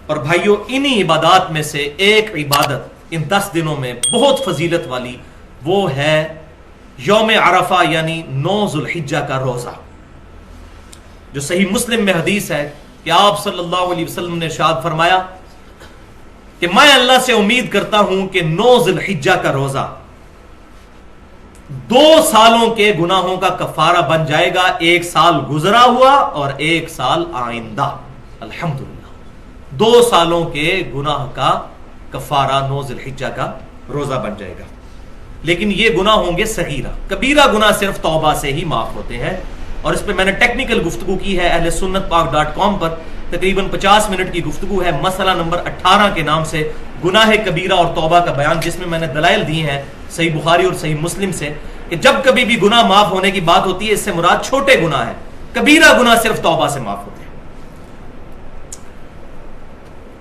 اور بھائیوں انہی عبادات میں سے ایک عبادت ان 10 دنوں میں بہت فضیلت والی وہ ہے یوم عرفہ یعنی 9 ذوالحجہ کا روزہ، جو صحیح مسلم میں حدیث ہے کہ آپ صلی اللہ علیہ وسلم نے ارشاد فرمایا کہ میں اللہ سے امید کرتا ہوں کہ 9 ذوالحجہ کا روزہ 2 سالوں کے گناہوں کا کفارہ بن جائے گا، 1 سال گزرا ہوا اور 1 سال آئندہ، الحمدللہ 2 سالوں کے گناہ کا کفارہ 9 ذوالحجہ کا روزہ بن جائے گا۔ لیکن یہ گناہ ہوں گے صغیرہ، کبیرہ گناہ صرف توبہ سے ہی معاف ہوتے ہیں، اور اس پہ میں نے ٹیکنیکل گفتگو کی ہے اہل سنت پاک .com پر، تقریباً 50 منٹ کی گفتگو ہے، مسئلہ نمبر 18 کے نام سے گناہ کبیرہ اور توبہ کا بیان، جس میں نے دلائل دی ہیں صحیح بخاری اور صحیح مسلم سے کہ جب کبھی بھی گناہ معاف ہونے کی بات ہوتی ہے اس سے مراد چھوٹے گناہ ہیں، کبیرہ گناہ صرف توبہ سے معاف ہوتے ہیں۔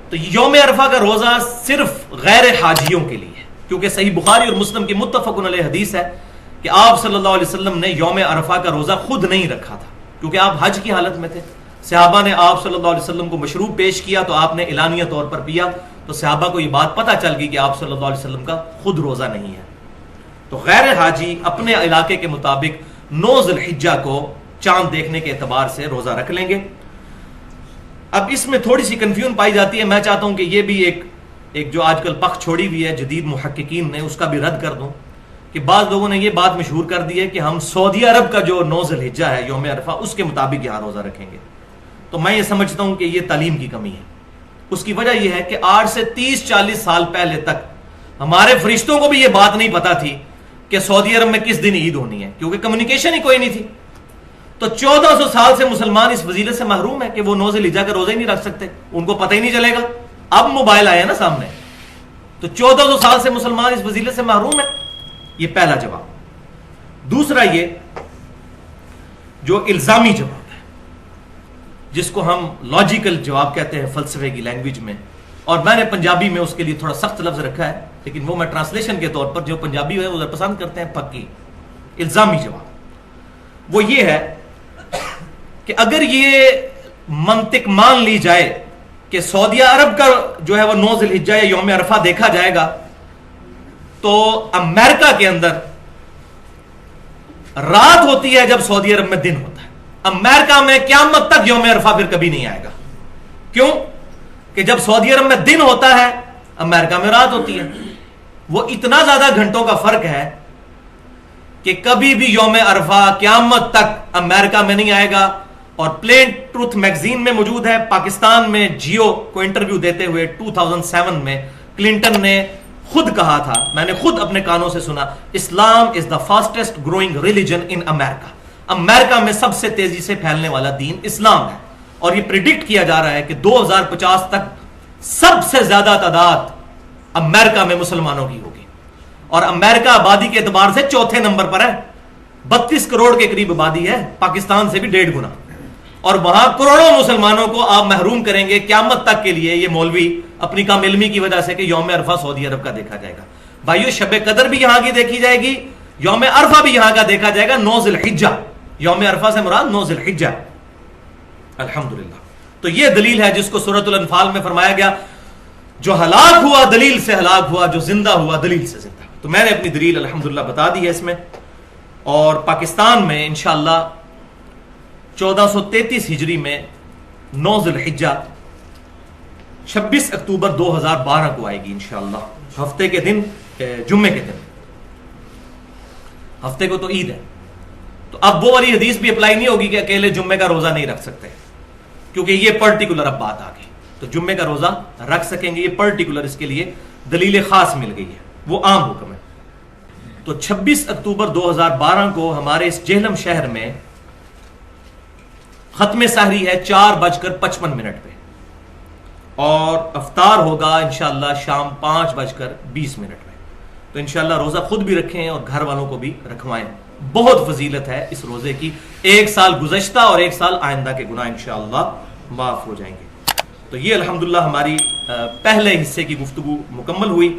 تو یوم عرفہ کا روزہ صرف غیر حاجیوں کے لیے ہے، کیونکہ صحیح بخاری اور مسلم کی متفق علیہ حدیث ہے کہ آپ صلی اللہ علیہ وسلم نے یوم عرفہ کا روزہ خود نہیں رکھا تھا، کیونکہ آپ حج کی حالت میں تھے، صحابہ نے آپ صلی اللہ علیہ وسلم کو مشروب پیش کیا تو آپ نے اعلانیہ طور پر پیا، تو صحابہ کو یہ بات پتہ چل گئی کہ آپ صلی اللہ علیہ وسلم کا خود روزہ نہیں ہے۔ تو غیر حاجی اپنے علاقے کے مطابق 9 ذوالحجہ کو چاند دیکھنے کے اعتبار سے روزہ رکھ لیں گے۔ اب اس میں تھوڑی سی کنفیوژن پائی جاتی ہے، میں چاہتا ہوں کہ یہ بھی ایک جو آج کل پخ چھوڑی ہوئی ہے جدید محققین نے، اس کا بھی رد کر دوں کہ بعض لوگوں نے یہ بات مشہور کر دی ہے کہ ہم سعودی عرب کا جو 9 ذوالحجہ ہے یوم عرفہ اس کے مطابق یہاں روزہ رکھیں گے۔ تو میں یہ سمجھتا ہوں کہ یہ تعلیم کی کمی ہے۔ اس کی وجہ یہ ہے کہ آج سے 30-40 سال پہلے تک ہمارے فرشتوں کو بھی یہ بات نہیں پتا تھی کہ سعودی عرب میں کس دن عید ہونی ہے، کیونکہ کمیونیکیشن ہی کوئی نہیں تھی۔ تو 1400 سال سے مسلمان اس فضیلت سے محروم ہے کہ وہ 9 ذوالحجہ کا روزہ ہی نہیں رکھ سکتے، ان کو پتہ ہی نہیں چلے گا۔ اب موبائل آیا نا سامنے، تو 1400 سال سے مسلمان اس فضیلت سے محروم ہے۔ یہ پہلا جواب۔ دوسرا یہ جو الزامی جواب ہے، جس کو ہم لاجیکل جواب کہتے ہیں فلسفے کی لینگویج میں، اور میں نے پنجابی میں اس کے لیے تھوڑا سخت لفظ رکھا ہے، لیکن وہ میں ٹرانسلیشن کے طور پر جو پنجابی ہے وہ پسند کرتے ہیں پکی الزامی جواب، وہ یہ ہے کہ اگر یہ منطق مان لی جائے کہ سعودی عرب کا جو ہے وہ 9 ذوالحجہ یا یوم عرفہ دیکھا جائے گا، تو امریکہ کے اندر رات ہوتی ہے جب سعودی عرب میں دن ہوتا ہے، امریکہ میں قیامت تک یوم عرفہ پھر کبھی نہیں آئے گا۔ کیوں؟ کہ جب سعودی عرب میں دن ہوتا ہے امریکہ میں رات ہوتی ہے، وہ اتنا زیادہ گھنٹوں کا فرق ہے کہ کبھی بھی یوم عرفہ قیامت تک امریکہ میں نہیں آئے گا۔ اور پلین ٹروتھ میگزین میں موجود ہے، پاکستان میں جیو کو انٹرویو دیتے ہوئے 2007 میں کلنٹن نے خود کہا تھا، میں نے خود اپنے کانوں سے سنا، اسلام از دا فاسٹسٹ گروئنگ ریلیجن ان امریکہ، امریکہ میں سب سے تیزی سے پھیلنے والا دین اسلام ہے، اور یہ پریڈکٹ کیا جا رہا ہے کہ 2050 تک سب سے زیادہ تعداد امریکہ میں مسلمانوں کی ہوگی، اور امریکہ آبادی کے اعتبار سے 4تھے نمبر پر ہے، 32 کروڑ کے قریب آبادی ہے، پاکستان سے بھی 1.5 گنا، اور وہاں کروڑوں مسلمانوں کو آپ محروم کریں گے قیامت تک کے لیے، یہ مولوی اپنی کم علمی کی وجہ سے کہ یوم عرفہ سعودی عرب کا دیکھا جائے گا۔ بھائیو شب قدر بھی یہاں کی دیکھی جائے گی، یوم عرفہ بھی یہاں کا دیکھا جائے گا، 9 ذوالحجہ، یوم عرفہ سے مراد 9 ذوالحجہ، الحمدللہ۔ تو یہ دلیل ہے جس کو سورۃ الانفال میں فرمایا گیا، جو ہلاک ہوا دلیل سے ہلاک ہوا، جو زندہ ہوا دلیل سے زندہ۔ تو میں نے اپنی دلیل الحمدللہ بتا دی ہے اس میں، اور پاکستان میں انشاءاللہ 1433 ہجری میں 9 ذوالحجہ 26 اکتوبر 2012 کو آئے گی انشاءاللہ، ہفتے کے دن، جمعے کے دن، ہفتے کو تو عید ہے۔ تو اب وہ والی حدیث بھی اپلائی نہیں ہوگی کہ اکیلے جمعے کا روزہ نہیں رکھ سکتے، کیونکہ یہ پرٹیکولر اب بات آ گئی، تو جمعے کا روزہ رکھ سکیں گے، یہ پرٹیکولر اس کے لیے دلیل خاص مل گئی ہے، وہ عام حکم ہے۔ تو 26 اکتوبر 2012 کو ہمارے اس جہلم شہر میں ختم سحری ہے 4:55 پہ، اور افطار ہوگا انشاءاللہ شام 5:20 میں۔ تو انشاءاللہ روزہ خود بھی رکھیں اور گھر والوں کو بھی رکھوائیں، بہت فضیلت ہے اس روزے کی، 1 سال گزشتہ اور 1 سال آئندہ کے گناہ انشاءاللہ معاف ہو جائیں گے۔ تو یہ الحمدللہ ہماری پہلے حصے کی گفتگو مکمل ہوئی۔